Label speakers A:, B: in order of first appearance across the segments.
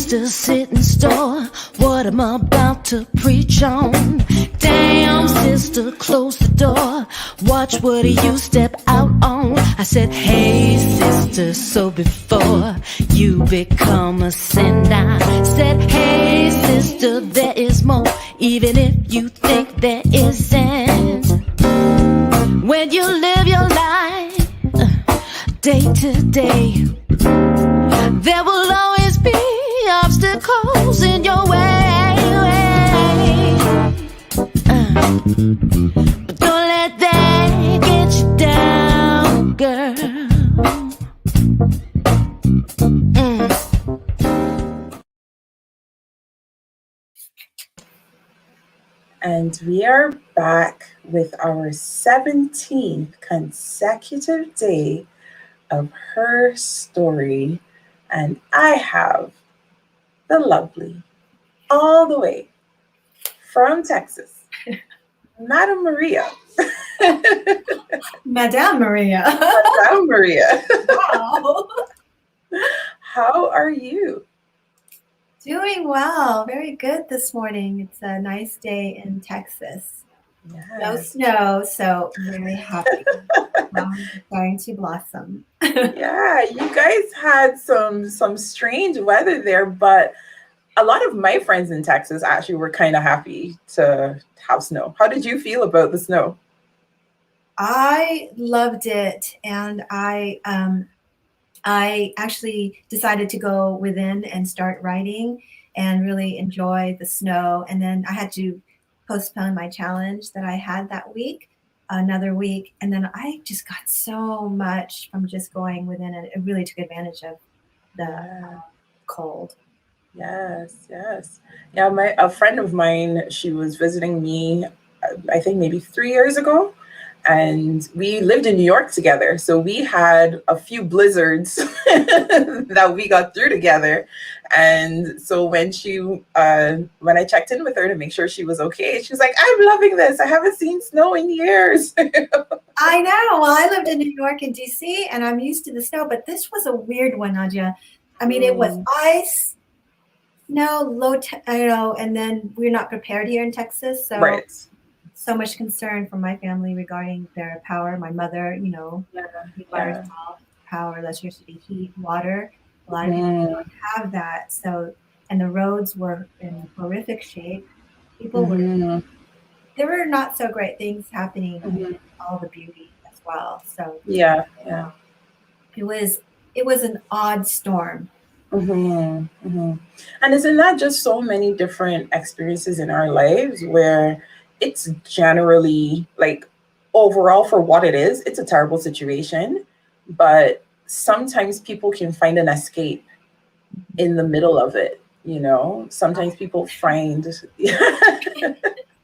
A: sister sit and store what I'm about to preach on. Damn, sister, close the door. Watch what you step out on. I said, hey, sister, so before you become a sin, I said, hey, sister, there is more, even if you think there isn't. When you live your life day to day, there will always be obstacles in your way. But don't let that get you down, girl.
B: And we are back with our 17th consecutive day of HERstory. And I have the lovely, all the way from Texas, Madam Maria.
C: Madame Maria.
B: Madame Maria.
C: Wow.
B: How are you?
C: Doing well. Very good this morning. It's a nice day in Texas.
B: Yes.
C: No snow, so I'm very happy. Starting to blossom.
B: Yeah, you guys had some strange weather there, but a lot of my friends in Texas actually were kind of happy to have snow. How did you feel about the snow?
C: I loved it, and I actually decided to go within and start writing and really enjoy the snow. And then I had to postpone my challenge that I had that week, another week. And then I just got so much from just going within, and it really took advantage of the cold.
B: Yes. Yeah, a friend of mine, she was visiting me, I think maybe 3 years ago. And we lived in New York together. So we had a few blizzards that we got through together. And so when I checked in with her to make sure she was okay, she was like, I'm loving this. I haven't seen snow in years.
C: I know. Well, I lived in New York and DC, and I'm used to the snow, but this was a weird one, Nadia. I mean, it was ice, snow, and then we're not prepared here in Texas. So.
B: Right.
C: So much concern from my family regarding their power. My mother, requires power, electricity, heat, water. A lot of people don't have that. So, and the roads were in horrific shape. People there were not so great things happening in all the beauty as well. So it was an odd storm.
B: And isn't that just so many different experiences in our lives where it's generally, like, overall for what it is, it's a terrible situation, but sometimes people can find an escape in the middle of it, Sometimes people find,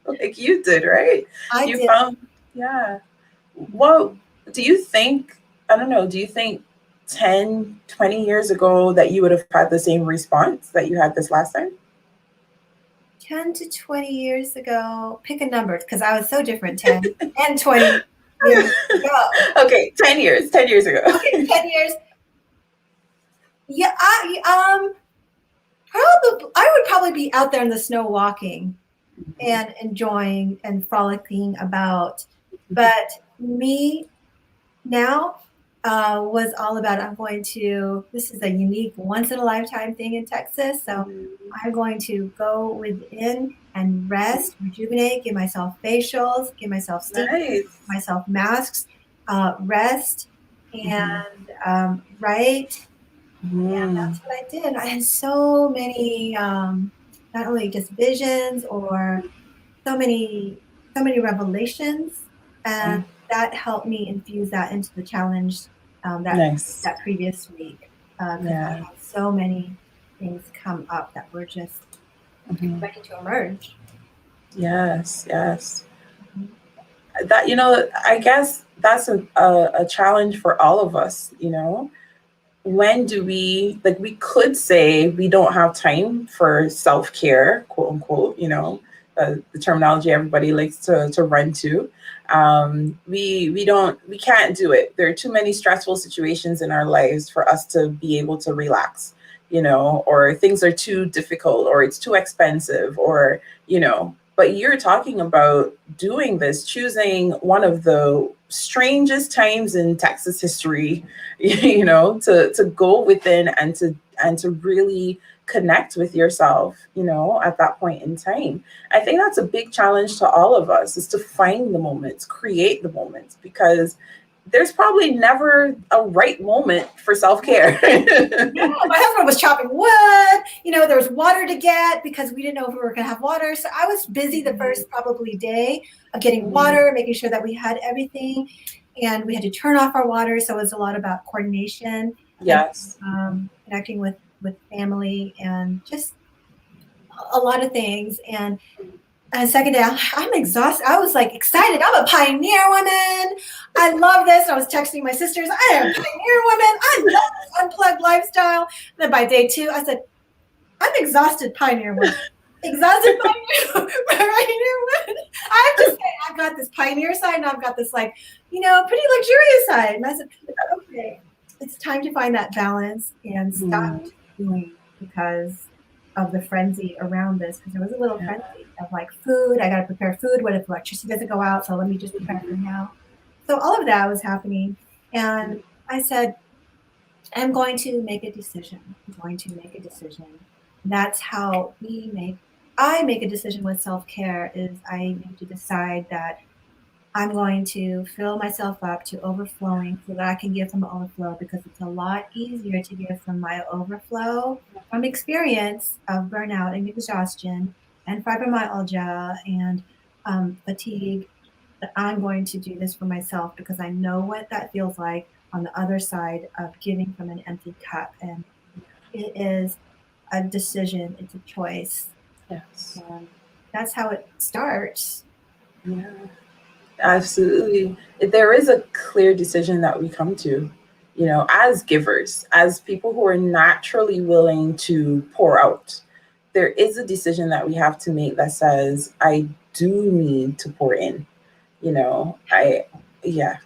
B: like you did, right?
C: I did.
B: Well, do you think 10, 20 years ago that you would have had the same response that you had this last time?
C: 10 to 20 years ago, pick a number, because I was so different 10 and 20 years ago.
B: Okay, 10 years ago.
C: Okay, 10 years. Yeah, I would probably be out there in the snow walking and enjoying and frolicking about. But me now was all about, this is a unique once in a lifetime thing in Texas. So I'm going to go within and rest, rejuvenate, give myself facials, give myself steam, give myself masks, rest and write. And that's what I did. I had so many, not only just visions or so many revelations, and that helped me infuse that into the challenge that previous week. I had so many things come up that were just ready to emerge.
B: Yes. That, I guess that's a challenge for all of us, When do we could say we don't have time for self-care, quote unquote, the terminology everybody likes to run to. We can't do it. There are too many stressful situations in our lives for us to be able to relax. or things are too difficult, or it's too expensive, or, but you're talking about doing this, choosing one of the strangest times in Texas history, to go within and to really connect with yourself, at that point in time. I think that's a big challenge to all of us, is to find the moments, create the moments, because there's probably never a right moment for self-care.
C: Yeah, my husband was chopping wood. There was water to get because we didn't know if we were going to have water. So I was busy the first probably day of getting water, making sure that we had everything. And we had to turn off our water. So it was a lot about coordination.
B: Yes.
C: And, connecting with family and just a lot of things. And second day, I'm exhausted. I was like excited. I'm a pioneer woman. I love this. I was texting my sisters. I am a pioneer woman. I love this unplugged lifestyle. And then by day 2, I said, I'm exhausted pioneer woman. Exhausted pioneer woman. I have to say, I've got this pioneer side and I've got this pretty luxurious side. And I said, okay, it's time to find that balance and stop doing because of the frenzy around this, because there was a little frenzy of food. I got to prepare food. What if electricity doesn't go out? So let me just prepare for now. So all of that was happening. And I said, I'm going to make a decision. That's how I make a decision with self-care, is I need to decide that I'm going to fill myself up to overflowing so that I can give from the overflow, because it's a lot easier to give from my overflow from experience of burnout and exhaustion and fibromyalgia and fatigue. That I'm going to do this for myself because I know what that feels like on the other side of giving from an empty cup. And it is a decision. It's a choice.
B: Yes.
C: And that's how it starts.
B: Yeah. Absolutely. There is a clear decision that we come to, as givers, as people who are naturally willing to pour out. There is a decision that we have to make that says, I do need to pour in, yeah.
C: Yeah.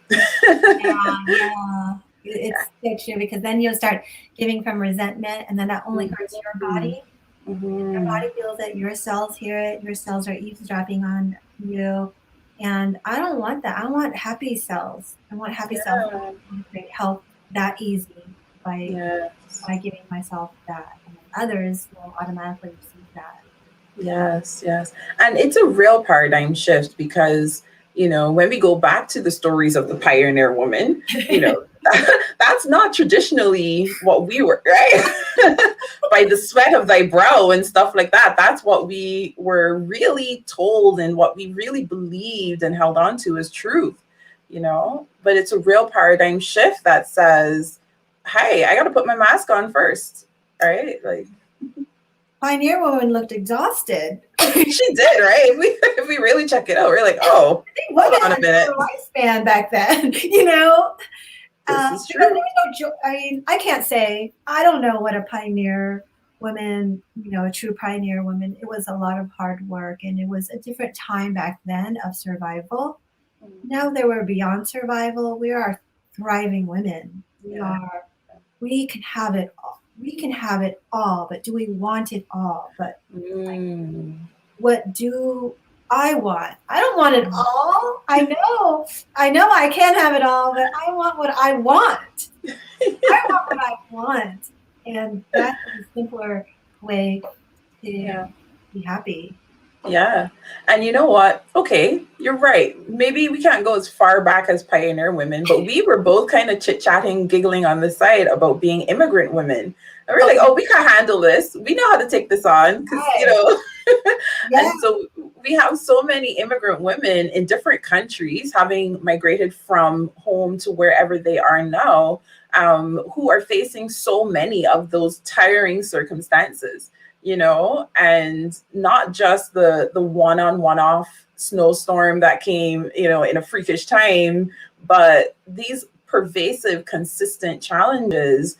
C: It's so true, because then you'll start giving from resentment, and then that only hurts your body. Your body feels it, your cells hear it, your cells are eavesdropping on you. And I don't want that. I want happy cells. I want happy cells. I want to create health that easy by giving myself that. And others will automatically receive that.
B: Yes. And it's a real paradigm shift, because, when we go back to the stories of the pioneer woman, that's not traditionally what we were, right? By the sweat of thy brow and stuff like that. That's what we were really told and what we really believed and held on to as truth, but it's a real paradigm shift that says, hey, I got to put my mask on first. Right?
C: Pioneer woman looked exhausted.
B: She did, right? If we really check it out, we're like, oh, hold on a minute.
C: Lifespan back then,
B: This is true.
C: There was no I can't say, I don't know what a pioneer woman, a true pioneer woman. It was a lot of hard work, and it was a different time back then of survival. Now that we're beyond survival, we are thriving women. We can have it all. We can have it all, but do we want it all? But what do I want? I don't want it all. I know I can't have it all, but I want what I want. I want what I want. And that's a simpler way to be happy.
B: Yeah. And you know what? Okay, you're right. Maybe we can't go as far back as pioneer women, but we were both kind of chit-chatting, giggling on the side about being immigrant women. And we're like, oh, we can handle this. We know how to take this on, because, and so we have so many immigrant women in different countries, having migrated from home to wherever they are now, who are facing so many of those tiring circumstances. And not just the one-off snowstorm that came, in a freakish time, but these pervasive, consistent challenges,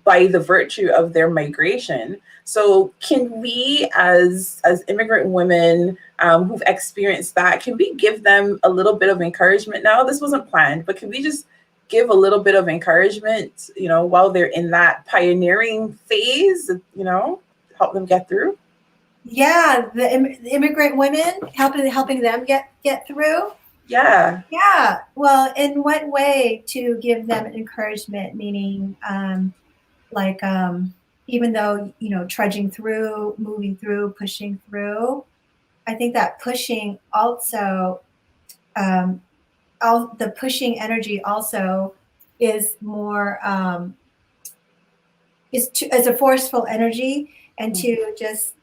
B: by the virtue of their migration. So can we, as immigrant women who've experienced that, can we give them a little bit of encouragement now? This wasn't planned, but can we just give a little bit of encouragement, while they're in that pioneering phase, help them get through?
C: Yeah, the immigrant women, helping them get through.
B: Yeah.
C: Yeah. Well, in what way to give them encouragement? Meaning, like, even though, trudging through, moving through, pushing through, I think that pushing also, all the pushing energy also is more, is a forceful energy, and to just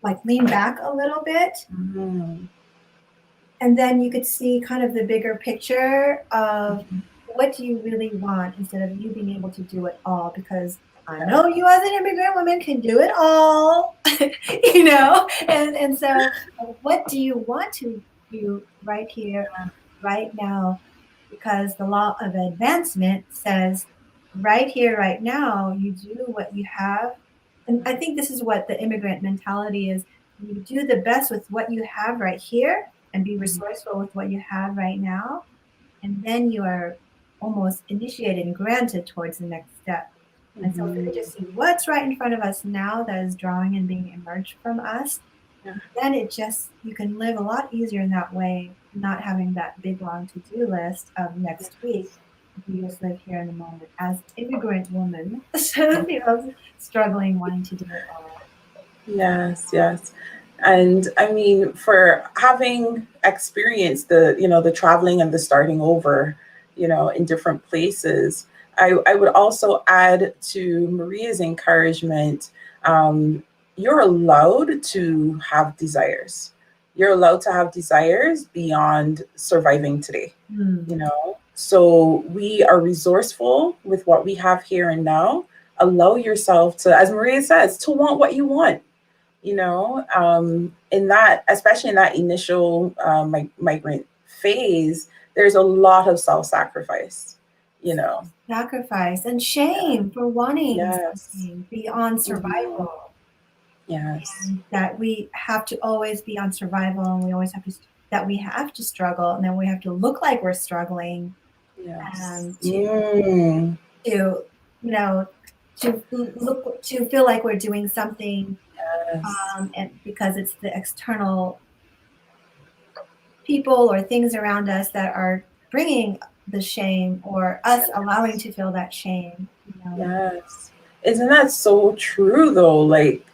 C: like lean back a little bit.
B: Mm-hmm.
C: And then you could see kind of the bigger picture of what do you really want, instead of you being able to do it all, because I know you as an immigrant woman can do it all, and so what do you want to do right here, right now? Because the law of advancement says right here, right now, you do what you have. And I think this is what the immigrant mentality is. You do the best with what you have right here and be resourceful with what you have right now. And then you are almost initiated and granted towards the next step. And so if we could just see what's right in front of us now that is drawing and being emerged from us, then you can live a lot easier in that way, not having that big long to-do list of next week. You just live here in the moment as immigrant woman, struggling, wanting to do it all.
B: Yes, yes. And I mean, for having experienced the traveling and the starting over, in different places, I would also add to Maria's encouragement. You're allowed to have desires. You're allowed to have desires beyond surviving today, So we are resourceful with what we have here and now. Allow yourself to, as Maria says, to want what you want. In that, especially in that initial migrant phase, there's a lot of self-sacrifice,
C: Sacrifice and shame for wanting something beyond survival.
B: Yes.
C: And that we have to always be on survival, and we always have to struggle, and then we have to look like we're struggling.
B: Yes.
C: To feel like we're doing something.
B: Yes.
C: And because it's the external people or things around us that are bringing the shame, or us allowing to feel that shame.
B: Yes. Isn't that so true though? Like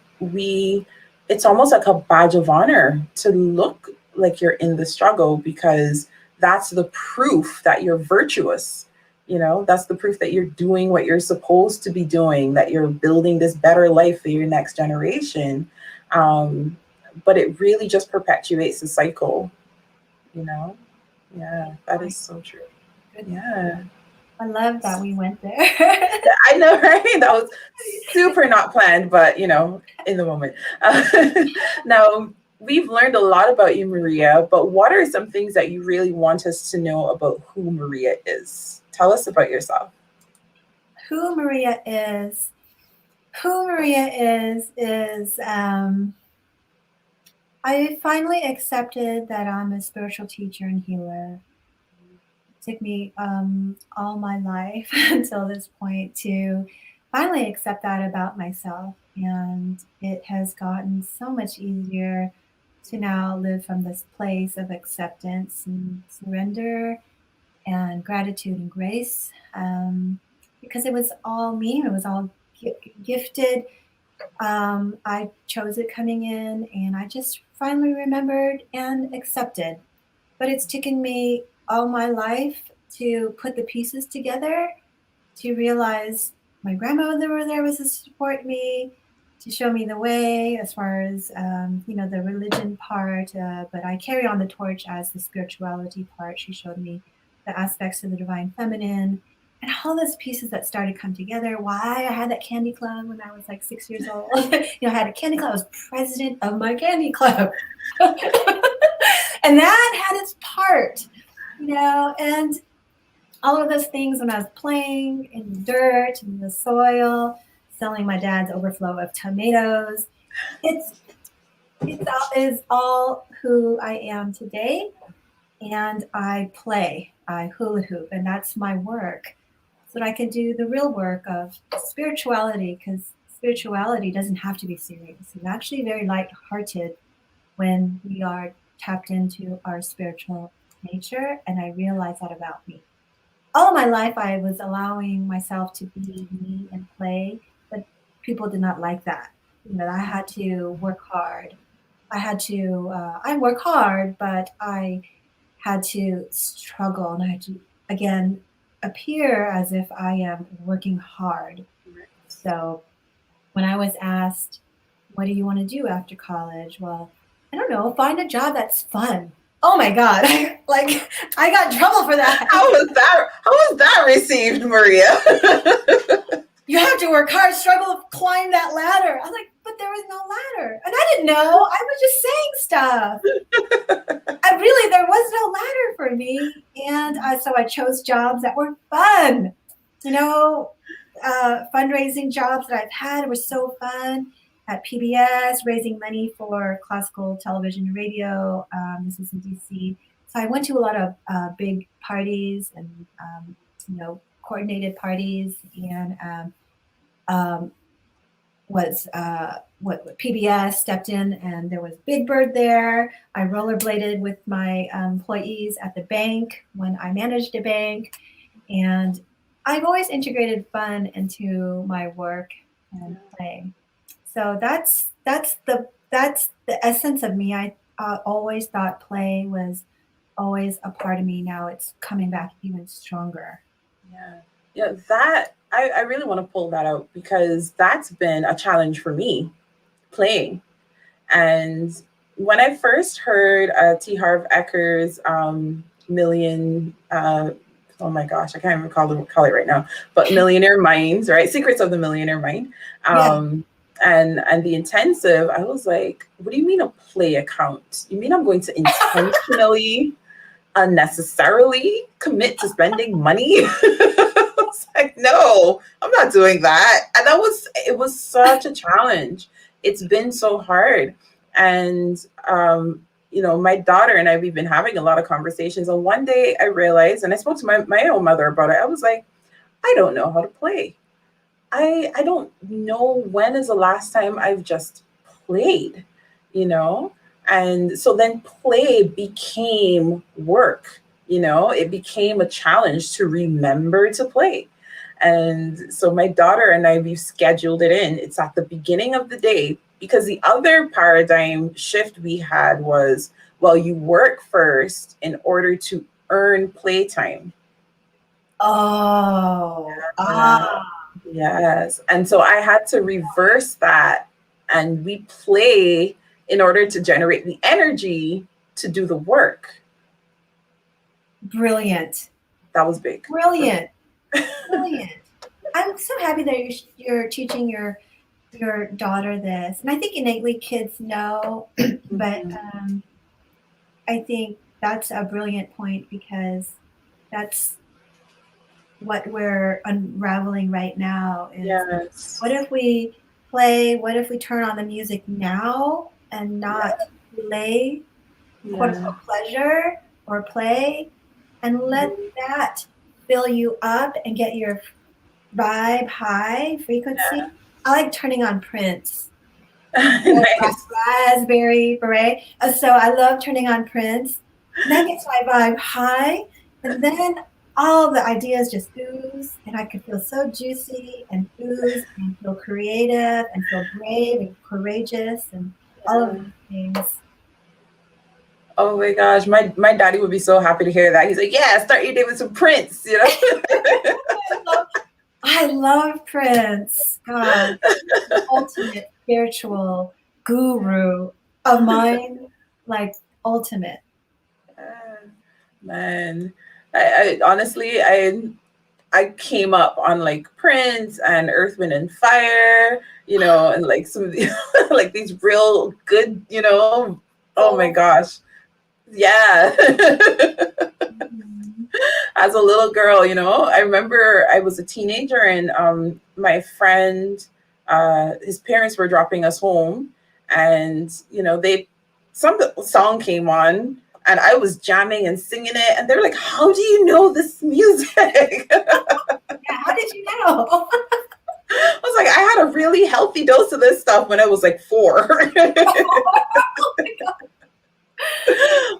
B: it's almost like a badge of honor to look like you're in the struggle, because that's the proof that you're virtuous. That's the proof that you're doing what you're supposed to be doing, that you're building this better life for your next generation. But it really just perpetuates the cycle, Yeah, that is so true. Yeah.
C: I love that we went there.
B: I know, right? That was super not planned, but in the moment. Now, we've learned a lot about you, Maria, but what are some things that you really want us to know about who Maria is? Tell us about yourself.
C: Who Maria is I finally accepted that I'm a spiritual teacher and healer. It took me all my life until this point to finally accept that about myself. And it has gotten so much easier to now live from this place of acceptance and surrender and gratitude and grace, because it was all me. It was all gifted. I chose it coming in, and I just finally remembered and accepted. But it's taken me all my life to put the pieces together, to realize my grandmother there was to support me, to show me the way as far as the religion part, but I carry on the torch as the spirituality part. She showed me the aspects of the divine feminine, and all those pieces that started to come together. Why I had that candy club when I was like 6 years old. I had a candy club. I was president of my candy club. And that had its part, and all of those things when I was playing in the dirt, in the soil, selling my dad's overflow of tomatoes. It is all who I am today. And I play. I hula hoop, and that's my work. So that I can do the real work of spirituality, because spirituality doesn't have to be serious. It's actually very light-hearted when we are tapped into our spiritual nature, and I realized that about me. All my life, I was allowing myself to be me and play, but people did not like that. I had to work hard. I work hard, but I had to struggle, and I had to, again, appear as if I am working hard. So when I was asked, what do you want to do after college? Well, I don't know, find a job that's fun. Oh my God. Like, I got in trouble for that.
B: How was that received, Maria?
C: You have to work hard, struggle to climb that ladder. I was like, but there was no ladder. And I didn't know. I was just saying stuff. There was no ladder for me. And so I chose jobs that were fun. Fundraising jobs that I've had were so fun. At PBS, raising money for classical television and radio. This is in DC. So I went to a lot of big parties and, coordinated parties, and what PBS stepped in, and there was Big Bird there. I rollerbladed with my employees at the bank when I managed a bank, and I've always integrated fun into my work and play. So that's the essence of me. I always thought play was always a part of me. Now it's coming back even stronger.
B: Yeah, that I really want to pull that out, because that's been a challenge for me, playing. And when I first heard T. Harv Ecker's million, oh my gosh, I can't even call it right now, but Millionaire Minds, right? Secrets of the Millionaire Mind. And the intensive, I was like, what do you mean a play account? You mean I'm going to intentionally, unnecessarily commit to spending money? I was like, no, I'm not doing that. And it was such a challenge. It's been so hard. And, my daughter and I, we've been having a lot of conversations. And one day I realized, and I spoke to my own mother about it, I was like, I don't know how to play. I don't know when is the last time I've just played, And so then play became work, it became a challenge to remember to play. And so my daughter and I, we've scheduled it in. It's at the beginning of the day, because the other paradigm shift we had was, well, you work first in order to earn playtime. Yes. And so I had to reverse that, and we play in order to generate the energy to do the work.
C: Brilliant.
B: That was big.
C: Brilliant. I'm so happy that you're teaching your daughter this. And I think innately kids know, but I think that's a brilliant point, because that's what we're unraveling right now is,
B: yes.
C: What if we play, what if we turn on the music now and not delay quote unquote pleasure or play, and let that fill you up and get your vibe high frequency. I like turning on Prince.
B: Nice.
C: Raspberry Beret. So I love turning on Prince. That gets my vibe high, and then all the ideas just ooze, and I could feel so juicy and ooze and feel creative and feel brave and courageous and all of these things.
B: Oh my gosh, my daddy would be so happy to hear that. He's like, yeah, start your day with some Prince,
C: I love Prince. God, the ultimate spiritual guru of mine, like ultimate.
B: Man, I honestly, I came up on like Prince and Earth, Wind and Fire, and like some of the, like these real good, oh my gosh. Yeah. As a little girl, I remember I was a teenager, and my friend, his parents were dropping us home, and some song came on, and I was jamming and singing it, and they're like, "How do you know this music?"
C: Yeah, how did you know?
B: I was like, I had a really healthy dose of this stuff when I was like 4.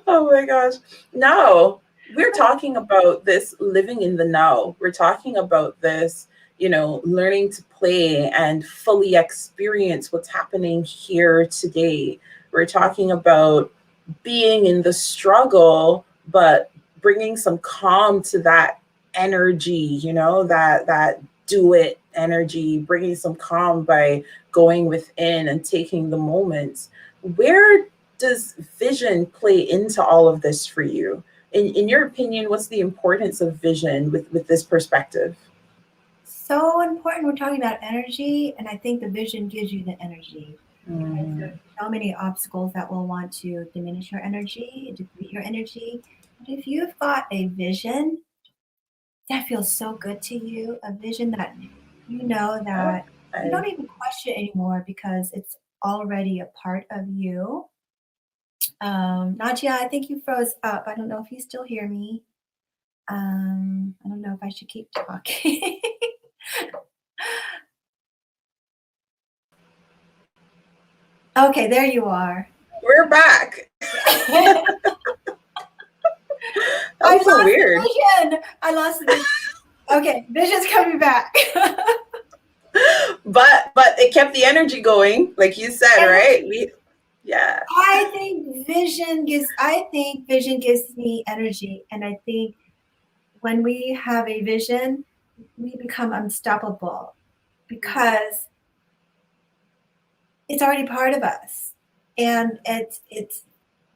B: Oh my gosh. No, we're talking about this living in the now. We're talking about this, learning to play and fully experience what's happening here today. We're talking about being in the struggle, but bringing some calm to that energy, that do it energy, bringing some calm by going within and taking the moments. Where does vision play into all of this for you? In your opinion, what's the importance of vision with this perspective?
C: So important. We're talking about energy, and I think the vision gives you the energy because
B: Mm,
C: there's so many obstacles that will want to diminish your energy, deplete your energy. But if you've got a vision that feels so good to you, a vision that you know that you
B: I,
C: don't even question anymore because it's already a part of you. Nadia, I think you froze up. I don't know if you still hear me. I don't know if I should keep talking. Okay, there you are.
B: we're back.
C: I
B: That was so
C: lost the
B: weird.
C: vision. I lost the vision. Okay, vision's coming back.
B: But it kept the energy going, like you said, right?
C: Energy.
B: Yeah.
C: I think vision gives me energy. And I think when we have a vision, we become unstoppable because it's already part of us. And it's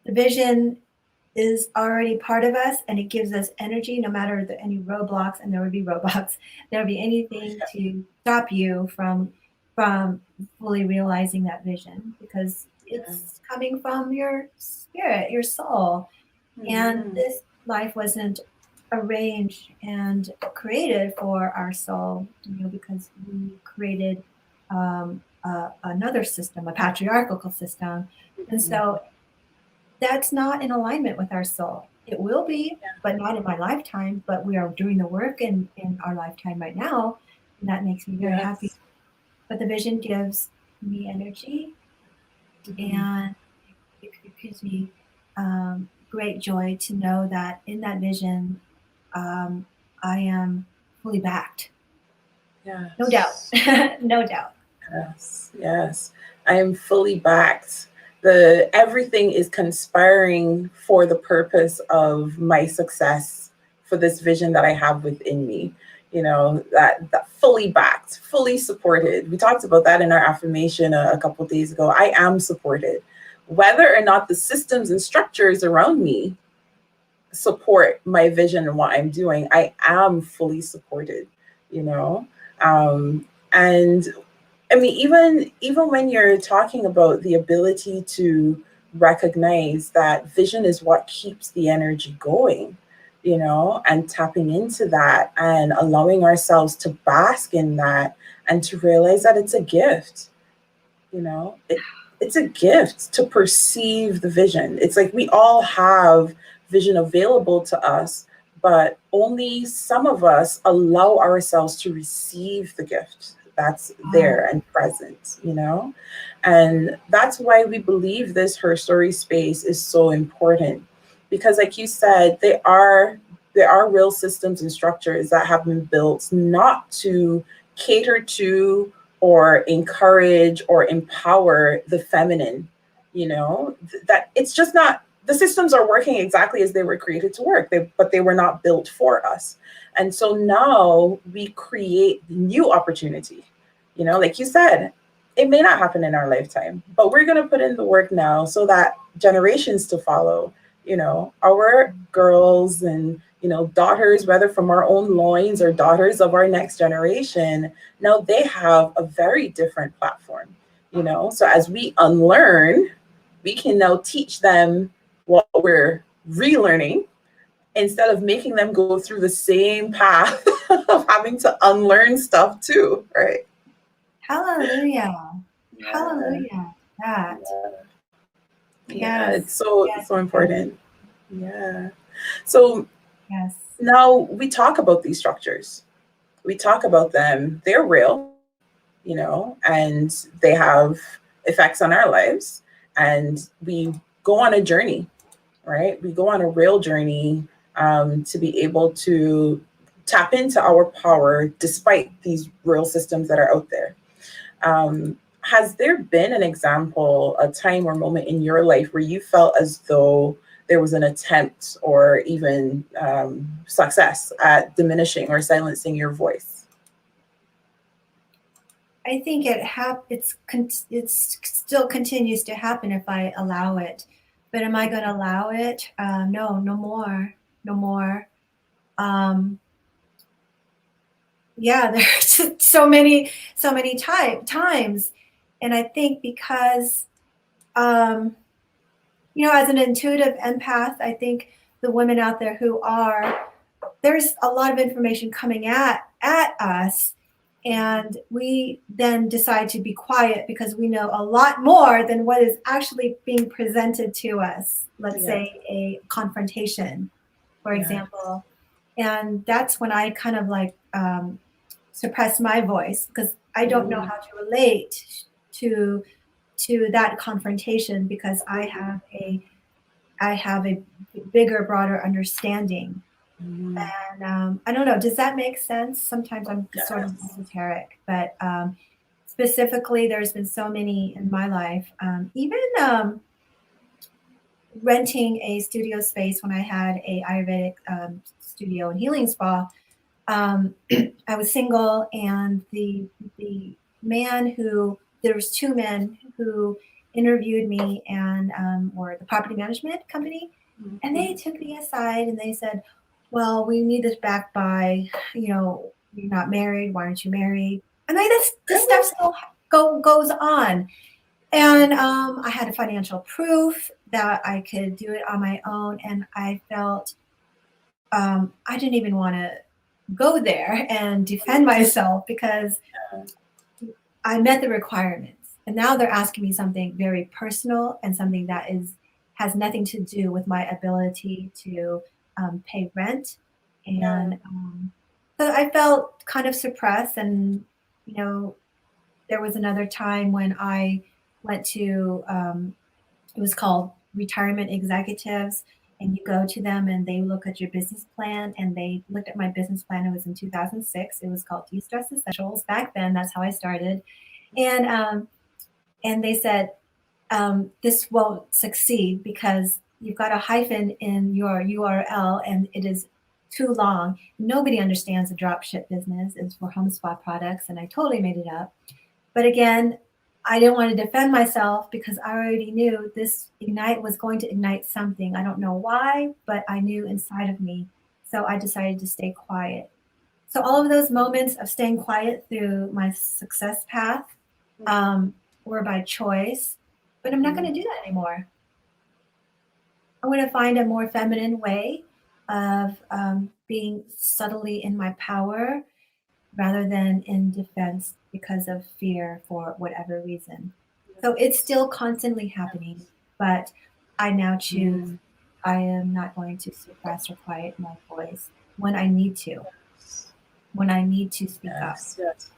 C: the vision is already part of us and it gives us energy no matter any roadblocks, and there would be roadblocks, there would be anything to stop you from fully realizing that vision because
B: Yeah.
C: it's coming from your spirit, your soul. And
B: Mhm.
C: this life wasn't arranged and created for our soul, because we created another system, a patriarchal system. And so that's not in alignment with our soul. It will be, but not in my lifetime. But we are doing the work in our lifetime right now. And that makes me very happy.
B: Yes.
C: But the vision gives me energy
B: Mhm.
C: and it gives me great joy to know that in that vision, um, I am fully backed. No doubt.
B: Yes.
C: No doubt.
B: Yes, yes. I am fully backed. The everything is conspiring for the purpose of my success, for this vision that I have within me. That fully backed, fully supported. We talked about that in our affirmation a couple of days ago. I am supported. Whether or not the systems and structures around me support my vision and what I'm doing, I am fully supported, you know? And I mean, even when you're talking about the ability to recognize that vision is what keeps the energy going, and tapping into that and allowing ourselves to bask in that and to realize that it's a gift, it's a gift to perceive the vision. It's like we all have vision available to us, but only some of us allow ourselves to receive the gift that's
C: Oh,
B: there and present, And that's why we believe this Her Story space is so important. Because like you said, there are real systems and structures that have been built not to cater to or encourage or empower the feminine, that it's just not, the systems are working exactly as they were created to work, but they were not built for us. And so now we create new opportunity, like you said, it may not happen in our lifetime, but we're going to put in the work now so that generations to follow, our girls and, daughters, whether from our own loins or daughters of our next generation, now they have a very different platform, So as we unlearn, we can now teach them what we're relearning instead of making them go through the same path of having to unlearn stuff too, right?
C: hallelujah.
B: Yeah,
C: Hallelujah. That.
B: yeah, yeah.
C: Yes.
B: It's so
C: Yes.
B: so
C: Yes.
B: important. Yeah. So
C: Yes.
B: now we talk about these structures. We talk about them. They're real, you know, and they have effects on our lives. And we go on a journey, right? We go on a real journey to be able to tap into our power despite these real systems that are out there. Has there been an example, a time or moment in your life where you felt as though there was an attempt or even success at diminishing or silencing your voice?
C: I think it's still continues to happen if I allow it. But am I going to allow it? No, no more, no more. Um, yeah, there's so many times, and I think because um, you know, as an intuitive empath, I think the women out there who are, there's a lot of information coming at us, and we then decide to be quiet because we know a lot more than what is actually being presented to us. Let's
B: Yeah.
C: say a confrontation, for
B: Yeah.
C: example, and that's when I kind of like suppress my voice because I don't know how to relate to that confrontation because I have a bigger, broader understanding.
B: Mhm.
C: And I don't know, does that make sense? Sometimes I'm sort of
B: Yes.
C: esoteric, but specifically, there's been so many in my life. Even renting a studio space when I had a Ayurvedic studio and healing spa. I was single, and the man who there was two men who interviewed me and or the property management company, and they took me aside and they said, "Well, we need this back by, you know, you're not married. Why aren't you married?" And like this stuff
B: Really?
C: still goes on. And I had a financial proof that I could do it on my own, and I felt I didn't even want to go there and defend myself because I met the requirements. And now they're asking me something very personal and something that is has nothing to do with my ability to pay rent.
B: Yeah.
C: And so I felt kind of suppressed. And you know, there was another time when I went to it was called retirement executives, and you go to them and they look at your business plan, and they looked at my business plan. It was in 2006. It was called De-Stress Essentials. Back then, that's how I started. And they said, this won't succeed because you've got a hyphen in your URL and it is too long. Nobody understands the dropship business. It's for home spa products, and I totally made it up. But again, I didn't want to defend myself because I already knew this ignite was going to ignite something. I don't know why, but I knew inside of me. So I decided to stay quiet. So all of those moments of staying quiet through my success path were by choice, but I'm not going to do that anymore. I'm going to find a more feminine way of being subtly in my power rather than in defense because of fear for whatever reason. So it's still constantly happening, but I now choose
B: Mm.
C: I am not going to suppress or quiet my voice when I need to, when I need to speak up.
B: Yes. Yes.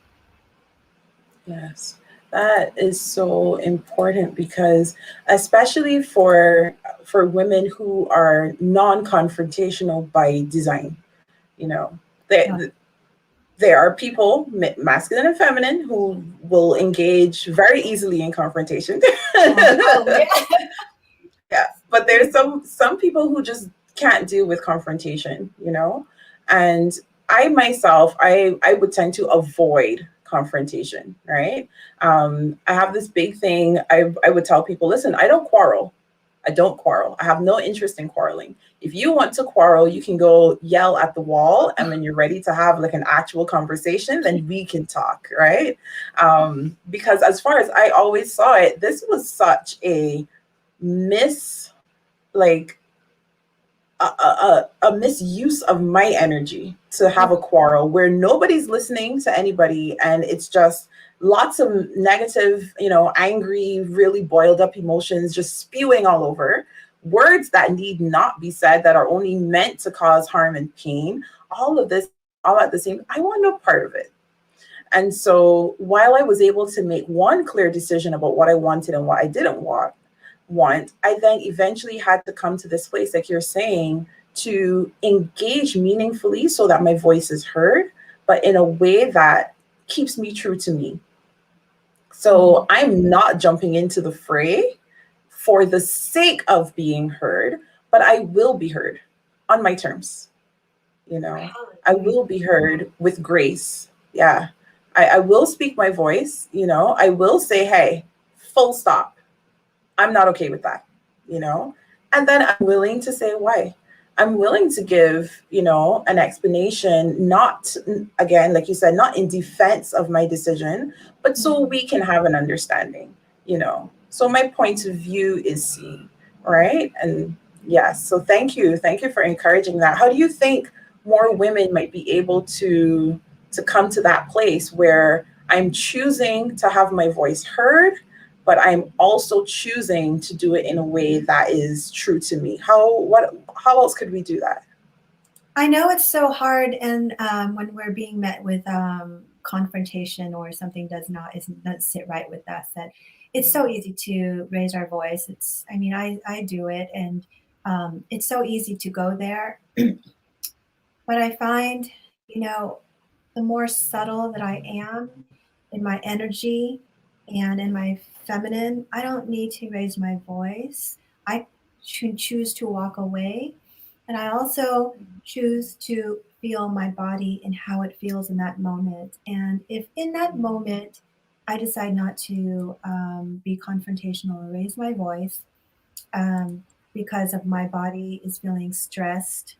B: Yes. That is so important because especially for women who are non-confrontational by design, you know,
C: Yeah.
B: there are people, masculine and feminine, who will engage very easily in confrontation.
C: Oh, yeah.
B: Yeah, but there's some people who just can't deal with confrontation, you know. And I myself, I would tend to avoid confrontation, right? I have this big thing. I would tell people, listen, I don't quarrel. I don't quarrel. I have no interest in quarreling. If you want to quarrel, you can go yell at the wall, and when you're ready to have like an actual conversation, then we can talk, right? Because as far as I always saw it, this was such a mis like a misuse of my energy to have a quarrel where nobody's listening to anybody, and it's just lots of negative, you know, angry, really boiled up emotions just spewing all over, words that need not be said, that are only meant to cause harm and pain, all of this, all at the same, I want no part of it. And so while I was able to make one clear decision about what I wanted and what I didn't want, I then eventually had to come to this place, like you're saying, to engage meaningfully so that my voice is heard, but in a way that keeps me true to me. So I'm not jumping into the fray for the sake of being heard, but I will be heard on my terms. You know, I will be heard with grace. Yeah. I will speak my voice, you know, I will say, hey, full stop. I'm not okay with that, you know, and then I'm willing to say why. I'm willing to give, you know, an explanation, not, again, like you said, not in defense of my decision, but so we can have an understanding, you know. So my point of view is seen, right? And yes, so thank you. Thank you for encouraging that. How do you think more women might be able to come to that place where I'm choosing to have my voice heard, but I'm also choosing to do it in a way that is true to me? How else could we do that?
C: I know it's so hard, and when we're being met with confrontation or something doesn't sit right with us, that it's so easy to raise our voice. I mean, I do it, and it's so easy to go there. But I find, you know, the more subtle that I am in my energy and in my feminine, I don't need to raise my voice. I can choose to walk away. And I also choose to feel my body and how it feels in that moment. And if in that moment I decide not to be confrontational or raise my voice um, because of my body is feeling stressed,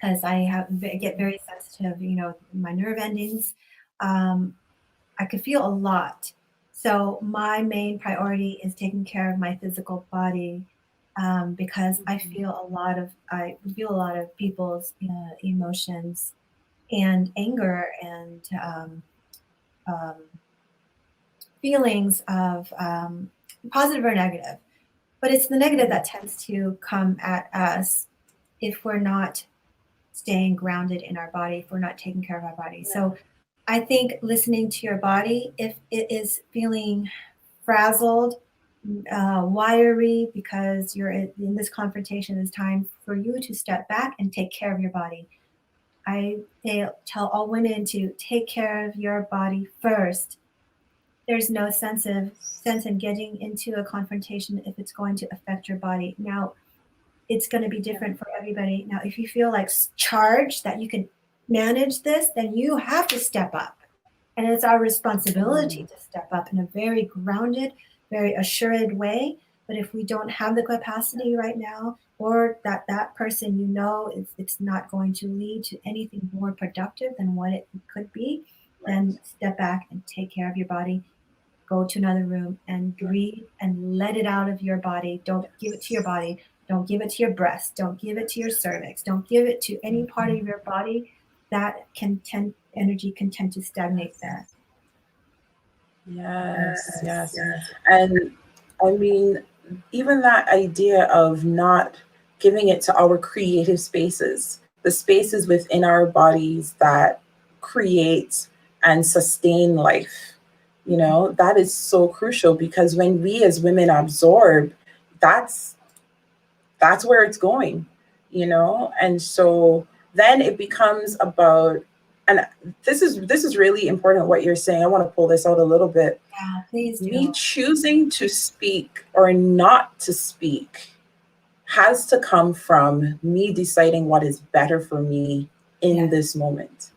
C: because get very sensitive, you know, my nerve endings. Um, I could feel a lot. So my main priority is taking care of my physical body because I feel a lot of people's emotions and anger and um, feelings of positive or negative. But it's the negative that tends to come at us if we're not staying grounded in our body, if we're not taking care of our body. So I think listening to your body, if it is feeling frazzled, wiry, because you're in this confrontation, it's time for you to step back and take care of your body. Tell all women to take care of your body first. There's no sense in getting into a confrontation if it's going to affect your body. Now, it's going to be different for everybody. Now, if you feel like charged that you can manage this, then you have to step up. And it's our responsibility to step up in a very grounded, very assured way. But if we don't have the capacity right now, or that person, you know, it's not going to lead to anything more productive than what it could be, then step back and take care of your body. Go to another room and breathe and let it out of your body. Don't give it to your body. Don't give it to your breast. Don't give it to your cervix. Don't give it to any part of your body that energy can tend to stagnate there.
B: Yes. And I mean, even that idea of not giving it to our creative spaces, the spaces within our bodies that create and sustain life, you know, that is so crucial, because when we as women absorb, that's where it's going, you know. And so then it becomes about, and this is really important what you're saying. I want to pull this out a little bit.
C: Yeah, please do.
B: Me choosing to speak or not to speak has to come from me deciding what is better for me in this moment.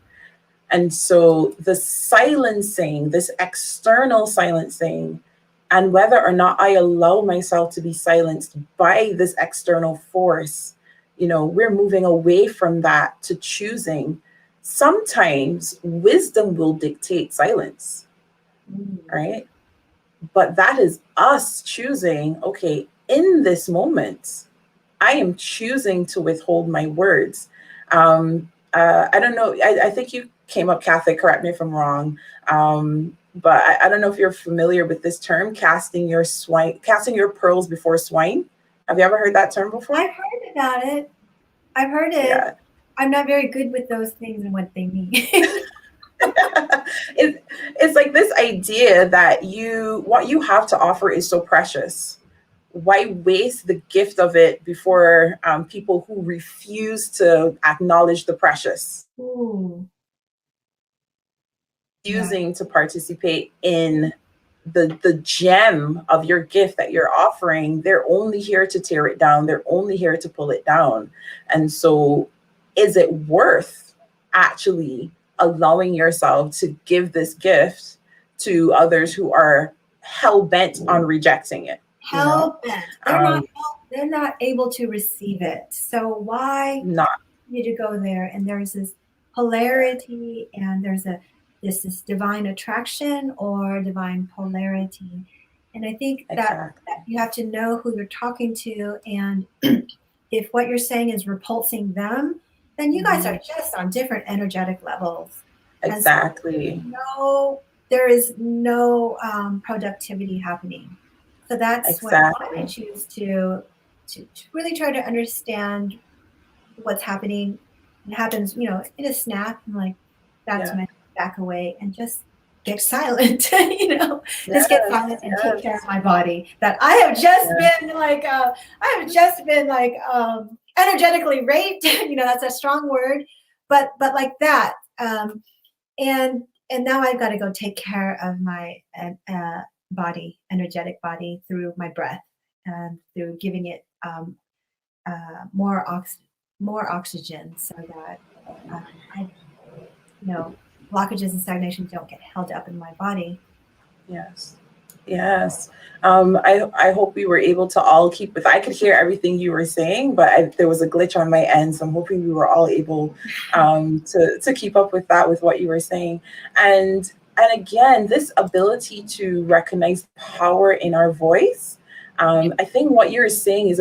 B: And so the silencing, this external silencing, and whether or not I allow myself to be silenced by this external force, you know, we're moving away from that to choosing. Sometimes wisdom will dictate silence, right? But that is us choosing, okay, in this moment, I am choosing to withhold my words. I don't know. I think you came up Catholic, correct me if I'm wrong. But I don't know if you're familiar with this term, casting your pearls before swine. Have you ever heard that term before?
C: I've heard about it. I've heard it.
B: Yeah.
C: I'm not very good with those things and what they mean.
B: It's like this idea that what you have to offer is so precious. Why waste the gift of it before people who refuse to acknowledge the precious?
C: Ooh. Yeah.
B: Using to participate in the gem of your gift that you're offering, they're only here to tear it down. They're only here to pull it down. And so is it worth actually allowing yourself to give this gift to others who are hell-bent on rejecting it?
C: Hell-bent. They're not able to receive it. So why
B: not
C: need to go there? And there's this polarity, and there's this divine attraction or divine polarity. And I think that you have to know who you're talking to, and if what you're saying is repulsing them, then you guys are just on different energetic levels.
B: Exactly.
C: So there is no productivity happening. So that's when I choose to really try to understand what's happening. It happens, in a snap. I'm like, that's when I back away and just get silent, just get silent and take care of my body. That I have just been like, energetically raped. That's a strong word, but like that. And now I've got to go take care of my body, energetic body, through my breath and through giving it more oxygen, so that blockages and stagnation don't get held up in my body.
B: Yes. I hope we were able to all keep with. I could hear everything you were saying, but there was a glitch on my end, so I'm hoping we were all able to keep up with that, with what you were saying. And again, this ability to recognize power in our voice. I think what you're saying is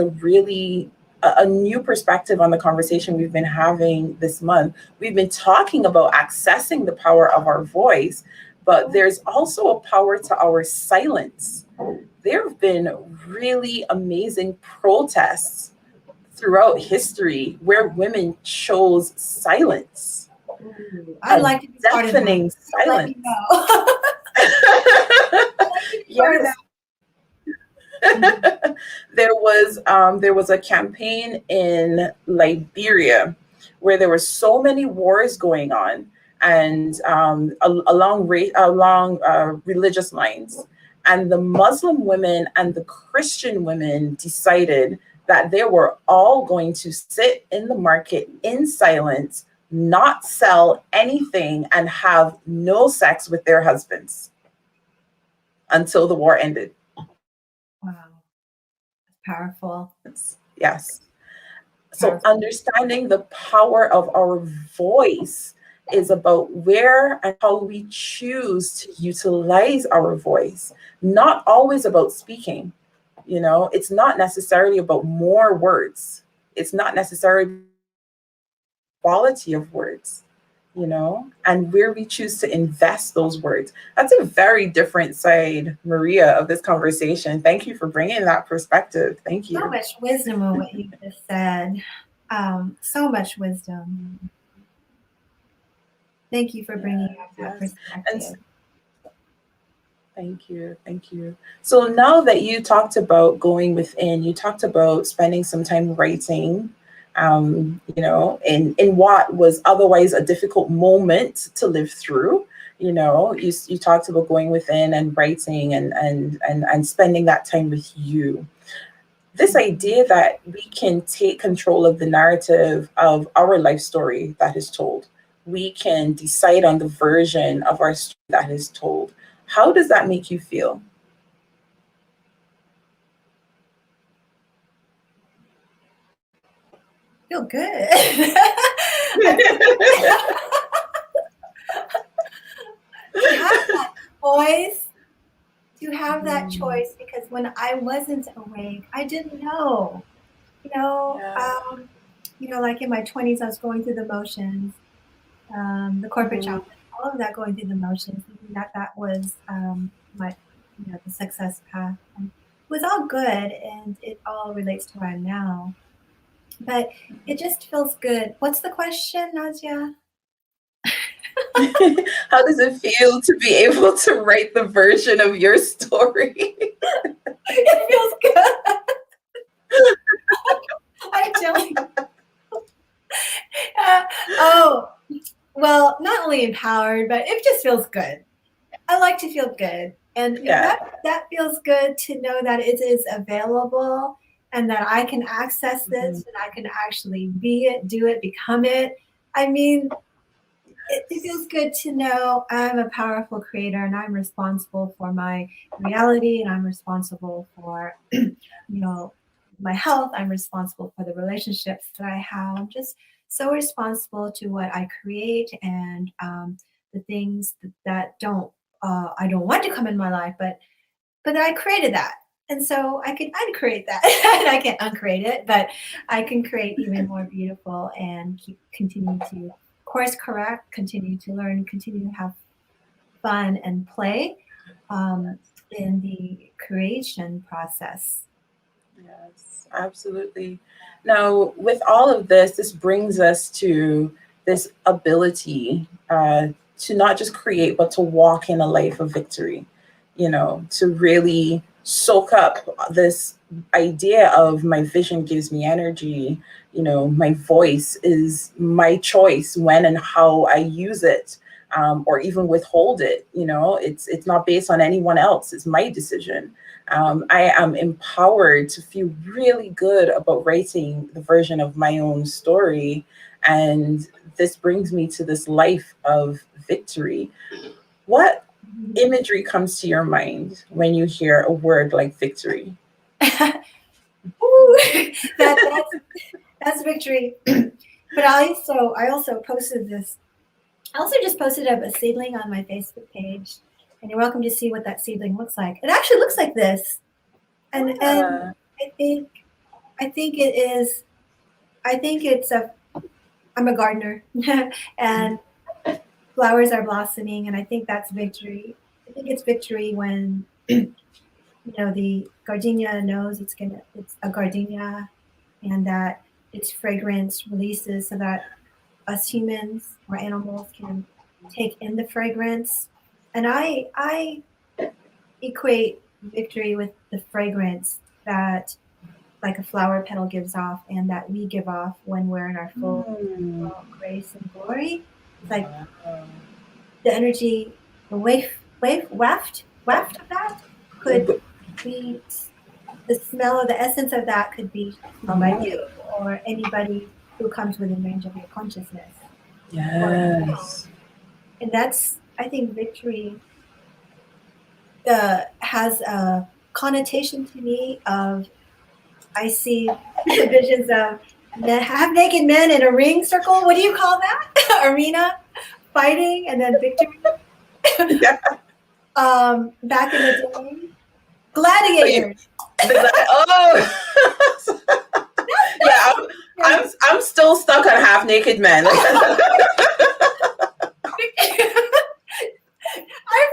B: a new perspective on the conversation we've been having this month. We've been talking about accessing the power of our voice, but there's also a power to our silence. There have been really amazing protests throughout history where women chose silence.
C: I'd like to be part of that.
B: Deafening silence. Yes. There was a campaign in Liberia where there were so many wars going on, and along religious lines, and the Muslim women and the Christian women decided that they were all going to sit in the market in silence, not sell anything, and have no sex with their husbands until the war ended.
C: Wow. Powerful.
B: Yes. So understanding the power of our voice is about where and how we choose to utilize our voice, not always about speaking. It's not necessarily about more words. It's not necessarily quality of words, and where we choose to invest those words. That's a very different side, Maria, of this conversation. Thank you for bringing that perspective. Thank you.
C: So much wisdom in what you just said. So much wisdom. Thank you for bringing up that perspective.
B: Thank you. So now that you talked about going within, you talked about spending some time writing, in what was otherwise a difficult moment to live through. You talked about going within and writing and spending that time with you. This idea that we can take control of the narrative of our life story that is told. We can decide on the version of our story that is told. How does that make you feel?
C: Feel good. To have that choice, because when I wasn't awake, I didn't know. Like in my 20s, I was going through the motions, the corporate job, all of that, going through the motions, thinking that was my, the success path. was all good, and it all relates to where I am now. But it just feels good. What's the question, Nadia?
B: How does it feel to be able to write the version of your story?
C: It feels good. I'm telling you. Oh, well, not only empowered, but it just feels good. I like to feel good. And
B: Yeah.
C: that feels good to know that it is available and that I can access this and I can actually be it, do it, become it. I mean, it feels good to know I'm a powerful creator and I'm responsible for my reality and I'm responsible for, my health. I'm responsible for the relationships that I have. I'm just so responsible to what I create and the things that don't I don't want to come in my life, but I created that. And so I can uncreate that. And I can't uncreate it, but I can create even more beautiful and continue to course correct, continue to learn, continue to have fun and play in the creation process.
B: Yes, absolutely. Now, with all of this, this brings us to this ability to not just create, but to walk in a life of victory, to really soak up this idea of my vision gives me energy, my voice is my choice when and how I use it. Or even withhold it, it's not based on anyone else. It's my decision. I am empowered to feel really good about writing the version of my own story. And this brings me to this life of victory. What imagery comes to your mind when you hear a word like victory?
C: Ooh, that's victory. But I also posted this. I also just posted up a seedling on my Facebook page, and you're welcome to see what that seedling looks like. It actually looks like this, and
B: Yeah.
C: I think it is. I think it's a. I'm a gardener, and flowers are blossoming, and I think that's victory. I think it's victory when the gardenia knows it's a gardenia, and that its fragrance releases so that us humans or animals can take in the fragrance. And I equate victory with the fragrance that like a flower petal gives off and that we give off when we're in our full grace and glory. It's like the energy, the waft of that could be the smell of the essence of that could be smelled by you or anybody who comes within range of your consciousness.
B: Yes.
C: And that's, I think, victory has a connotation to me of, I see visions of half naked men in a ring circle. What do you call that? Arena fighting and then victory.
B: Yeah.
C: Back in the day, gladiators.
B: Oh, yeah. I'm still stuck on half naked men.
C: I'm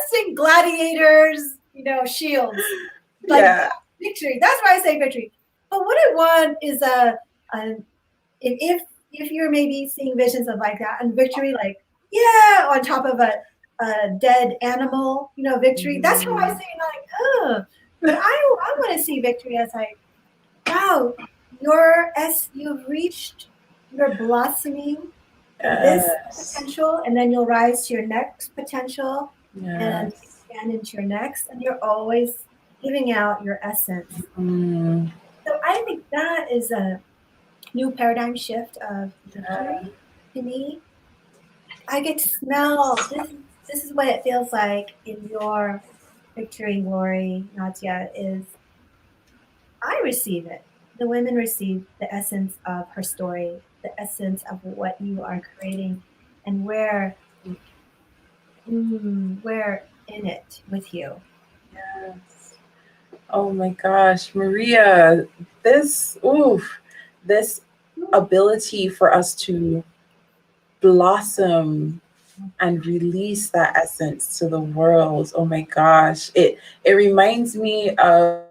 C: seeing gladiators, shields. Like
B: Yeah.
C: victory. That's why I say victory. But what I want is if you're maybe seeing visions of like that and victory, like on top of a dead animal, victory. That's how I say it, like, oh. But I want to see victory as like, wow, you've reached, you're blossoming this potential, and then you'll rise to your next potential and expand into your next, and you're always giving out your essence. So I think that is a new paradigm shift of victory to me. I get to smell this is what it feels like in your victory and glory, Nadia, is I receive it. The women receive the essence of her story, the essence of what you are creating, and we're in it with you.
B: Yes. Oh my gosh, Maria, this ability for us to blossom and release that essence to the world. Oh my gosh. It reminds me of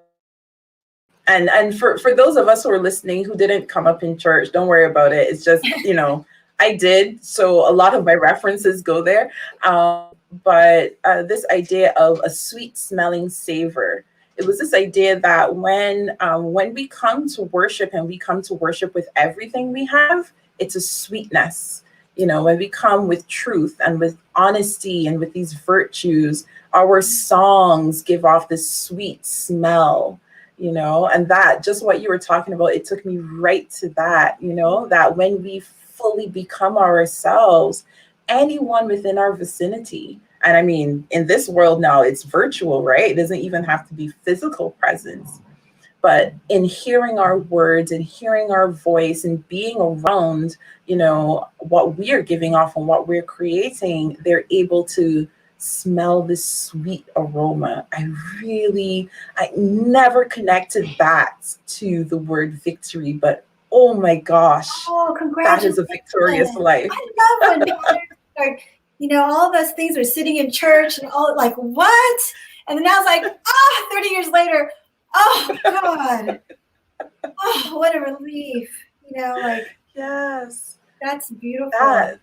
B: And for those of us who are listening who didn't come up in church, don't worry about it. It's just, I did. So a lot of my references go there. But this idea of a sweet smelling savor, it was this idea that when we come to worship and we come to worship with everything we have, it's a sweetness. When we come with truth and with honesty and with these virtues, our songs give off this sweet smell. And that, just what you were talking about, it took me right to that, that when we fully become ourselves, anyone within our vicinity, and I mean, in this world now, it's virtual, right? It doesn't even have to be physical presence, but in hearing our words and hearing our voice and being around, what we are giving off and what we're creating, they're able to smell this sweet aroma. I never connected that to the word victory, but oh my gosh, that is a victorious life.
C: I love when people all those things are sitting in church and all like, what? And then I was like, 30 years later, oh God, oh, what a relief,
B: yes,
C: that's beautiful.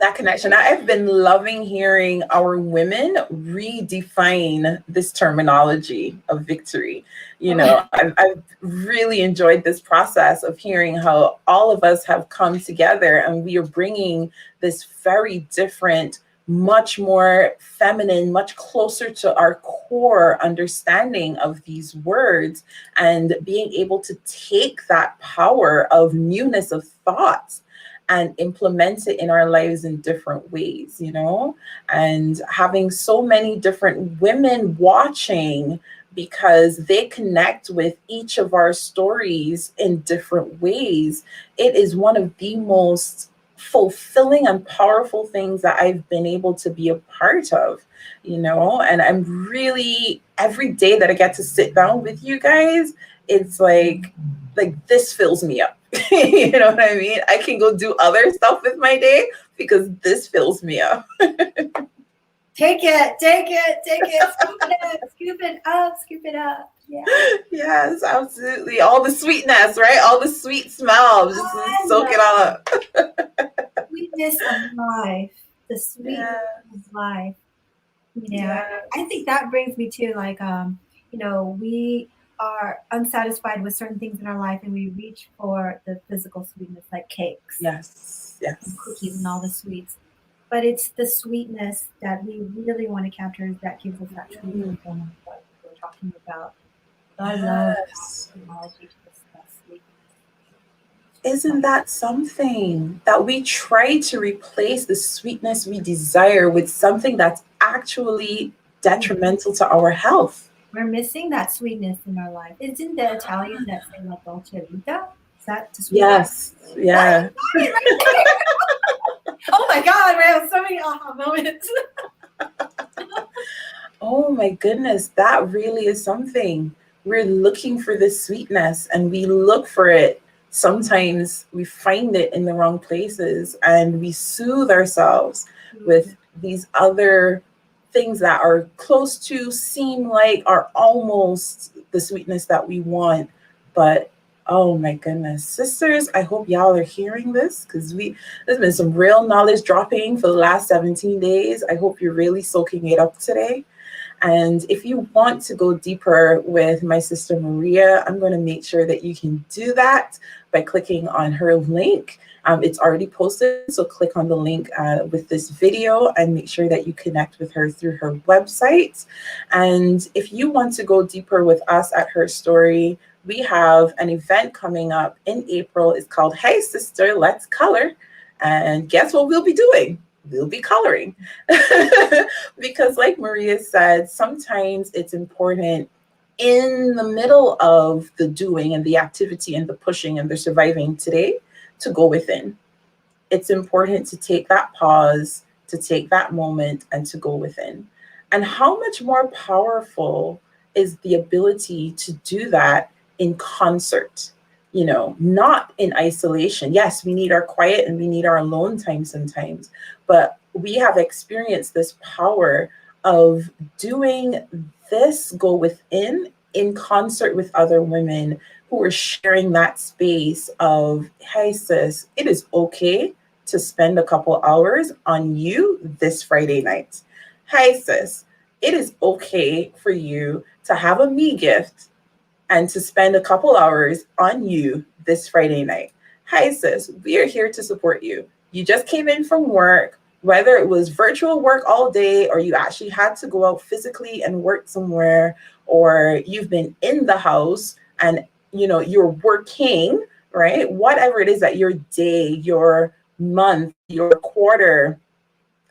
B: That connection. I've been loving hearing our women redefine this terminology of victory. I've really enjoyed this process of hearing how all of us have come together and we are bringing this very different, much more feminine, much closer to our core understanding of these words, and being able to take that power of newness of thoughts and implement it in our lives in different ways, and having so many different women watching because they connect with each of our stories in different ways. It is one of the most fulfilling and powerful things that I've been able to be a part of, and I'm really, every day that I get to sit down with you guys, it's like this fills me up. You know what I mean? I can go do other stuff with my day because this fills me up.
C: Take it, scoop it up. Yeah.
B: Yes, absolutely. All the sweetness, right? All the sweet smells. Just soak it all up.
C: Sweetness of life. The sweetness of life. I think that brings me to we are unsatisfied with certain things in our life and we reach for the physical sweetness like cakes.
B: Yes.
C: And cookies and all the sweets. But it's the sweetness that we really want to capture that gives us that true fulfillment of what we're talking about. So I love technology to discuss sweetness.
B: Isn't that something that we try to replace the sweetness we desire with something that's actually detrimental to our health?
C: We're missing that sweetness in our life. Isn't the Italian that say la dolce vita? Is that to sweet?
B: Yes. Yeah.
C: Right there. Oh my God, we have so many aha moments.
B: Oh my goodness, that really is something. We're looking for this sweetness and we look for it. Sometimes we find it in the wrong places and we soothe ourselves with these other things that are close to, seem like are almost the sweetness that we want. But oh my goodness, sisters, I hope y'all are hearing this because there's been some real knowledge dropping for the last 17 days. I hope you're really soaking it up today. And if you want to go deeper with my sister Maria, I'm going to make sure that you can do that by clicking on her link. It's already posted, so click on the link with this video and make sure that you connect with her through her website. And if you want to go deeper with us at HERstory, we have an event coming up in April. It's called Hey Sister, Let's Color. And guess what we'll be doing? We'll be coloring. Because like Maria said, sometimes it's important in the middle of the doing and the activity and the pushing and the surviving today to go within. It's important to take that pause, to take that moment and to go within. And how much more powerful is the ability to do that in concert, not in isolation. Yes, we need our quiet and we need our alone time sometimes, but we have experienced this power of doing this go within in concert with other women who are sharing that space of, hey, sis, it is okay to spend a couple hours on you this Friday night. Hey, sis, it is okay for you to have a me gift and to spend a couple hours on you this Friday night. Hi, sis, we are here to support you. You just came in from work, whether it was virtual work all day or you actually had to go out physically and work somewhere, or you've been in the house and you're working, right? Whatever it is that your day, your month, your quarter,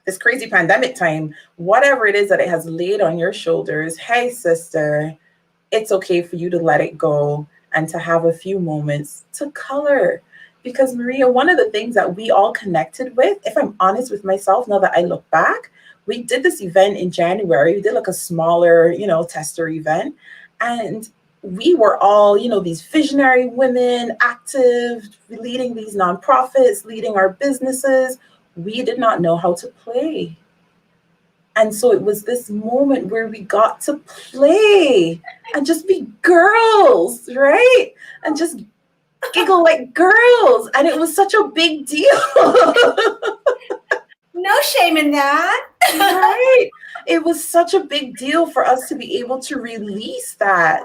B: this crazy pandemic time, whatever it is that it has laid on your shoulders, hey, sister, it's okay for you to let it go and to have a few moments to color. Because Maria, one of the things that we all connected with, if I'm honest with myself, now that I look back, we did this event in January. We did like a smaller, tester event. And we were all, these visionary women, active, leading these nonprofits, leading our businesses. We did not know how to play. And so it was this moment where we got to play and just be girls, right? And just giggle like girls. And it was such a big deal.
C: No shame in that.
B: Right? It was such a big deal for us to be able to release that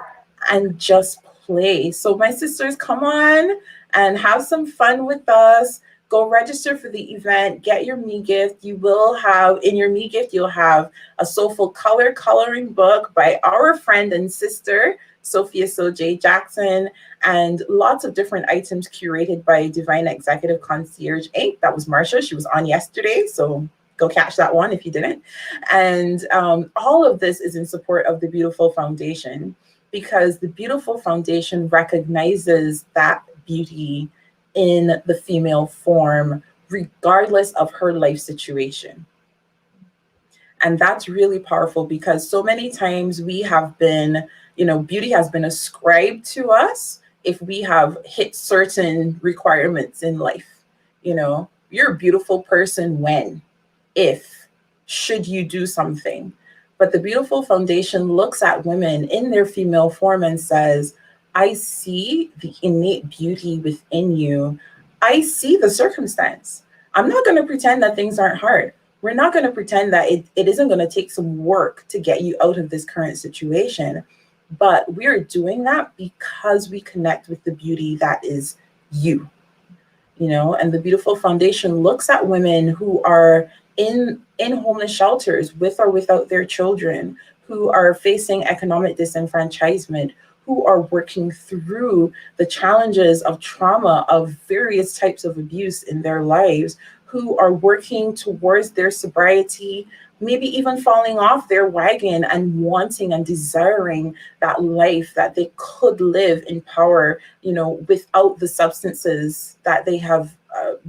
B: and just play. So my sisters, come on and have some fun with us. Go register for the event, get your me gift. You will have, in your me gift, you'll have a Soulful coloring book by our friend and sister, Sophia J. Jackson, and lots of different items curated by Divine Executive Concierge Inc. That was Marsha. She was on yesterday, so go catch that one if you didn't. And all of this is in support of the Beautiful Foundation, because the Beautiful Foundation recognizes that beauty in the female form, regardless of her life situation. And that's really powerful, because so many times we have been, beauty has been ascribed to us if we have hit certain requirements in life. You're a beautiful person when, if, should you do something. But the Beautiful Foundation looks at women in their female form and says, I see the innate beauty within you. I see the circumstance. I'm not going to pretend that things aren't hard. We're not going to pretend that it isn't going to take some work to get you out of this current situation. But we're doing that because we connect with the beauty that is you. And the Beautiful Foundation looks at women who are in homeless shelters with or without their children, who are facing economic disenfranchisement, who are working through the challenges of trauma, of various types of abuse in their lives, who are working towards their sobriety, maybe even falling off their wagon and wanting and desiring that life that they could live in power, without the substances that they have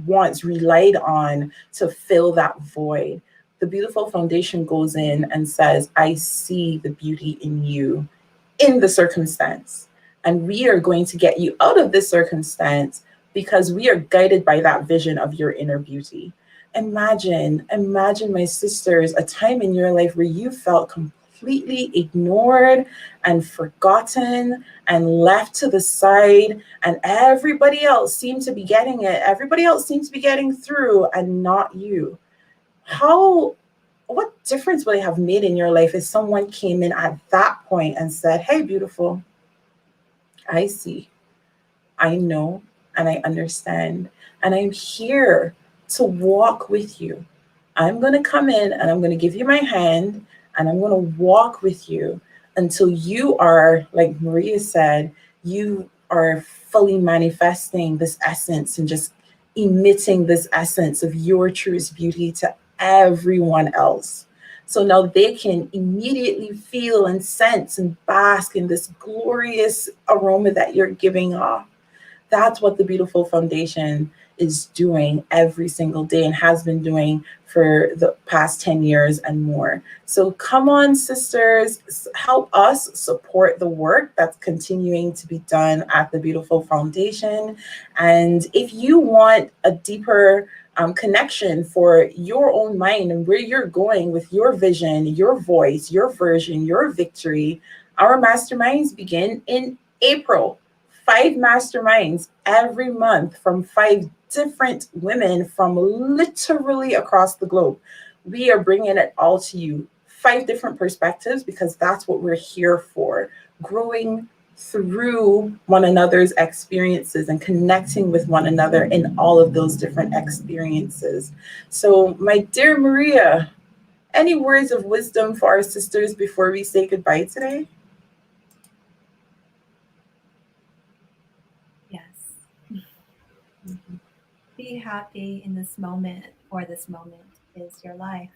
B: once relied on to fill that void. The Beautiful Foundation goes in and says, I see the beauty in you, in the circumstance. And we are going to get you out of this circumstance because we are guided by that vision of your inner beauty. Imagine, my sisters, a time in your life where you felt completely ignored and forgotten and left to the side, and everybody else seemed to be getting it. Everybody else seems to be getting through and not you. What difference would it have made in your life if someone came in at that point and said, hey, beautiful, I see, I know, and I understand, and I'm here to walk with you. I'm going to come in and I'm going to give you my hand and I'm going to walk with you until you are, like Maria said, you are fully manifesting this essence and just emitting this essence of your truest beauty to everyone else. So now they can immediately feel and sense and bask in this glorious aroma that you're giving off. That's what the Beautiful Foundation is doing every single day and has been doing for the past 10 years and more. So come on, sisters, help us support the work that's continuing to be done at the Beautiful Foundation. And if you want a deeper connection for your own mind and where you're going with your vision, your voice, your version, your victory, Our masterminds begin in April. 5 masterminds every month from 5 different women from literally across the globe. We are bringing it all to you. 5 different perspectives, because that's what we're here for. Growing through one another's experiences and connecting with one another in all of those different experiences. So, my dear Maria, any words of wisdom for our sisters before we say goodbye today?
C: Yes. Be happy in this moment, for this moment is your life.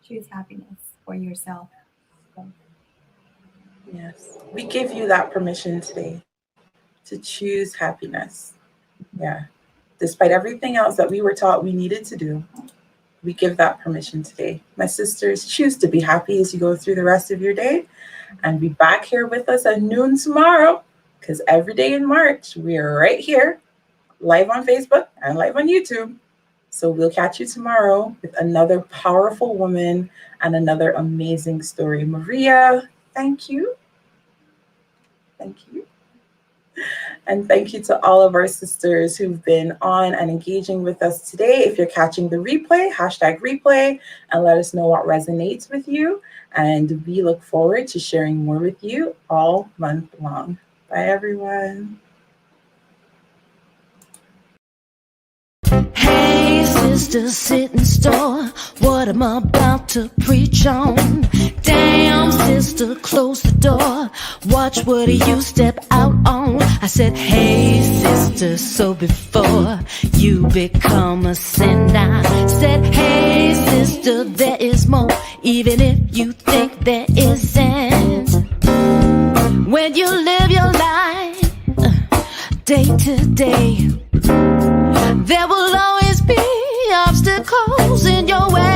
C: Choose happiness for yourself.
B: Yes. We give you that permission today to choose happiness. Yeah. Despite everything else that we were taught we needed to do, we give that permission today. My sisters, choose to be happy as you go through the rest of your day, and be back here with us at noon tomorrow, because every day in March, we are right here, live on Facebook and live on YouTube. So we'll catch you tomorrow with another powerful woman and another amazing story. Maria, thank you. Thank you. And thank you to all of our sisters who've been on and engaging with us today. If you're catching the replay, #replay, and let us know what resonates with you. And we look forward to sharing more with you all month long. Bye, everyone.
A: Hey, sister, sitting store, what am I about to preach on? Damn, sister, close the door. Watch what you step out on. I said, hey, sister, so before you become a sin, I said, hey, sister, there is more, even if you think there isn't. When you live your life day to day, there will always be obstacles in your way.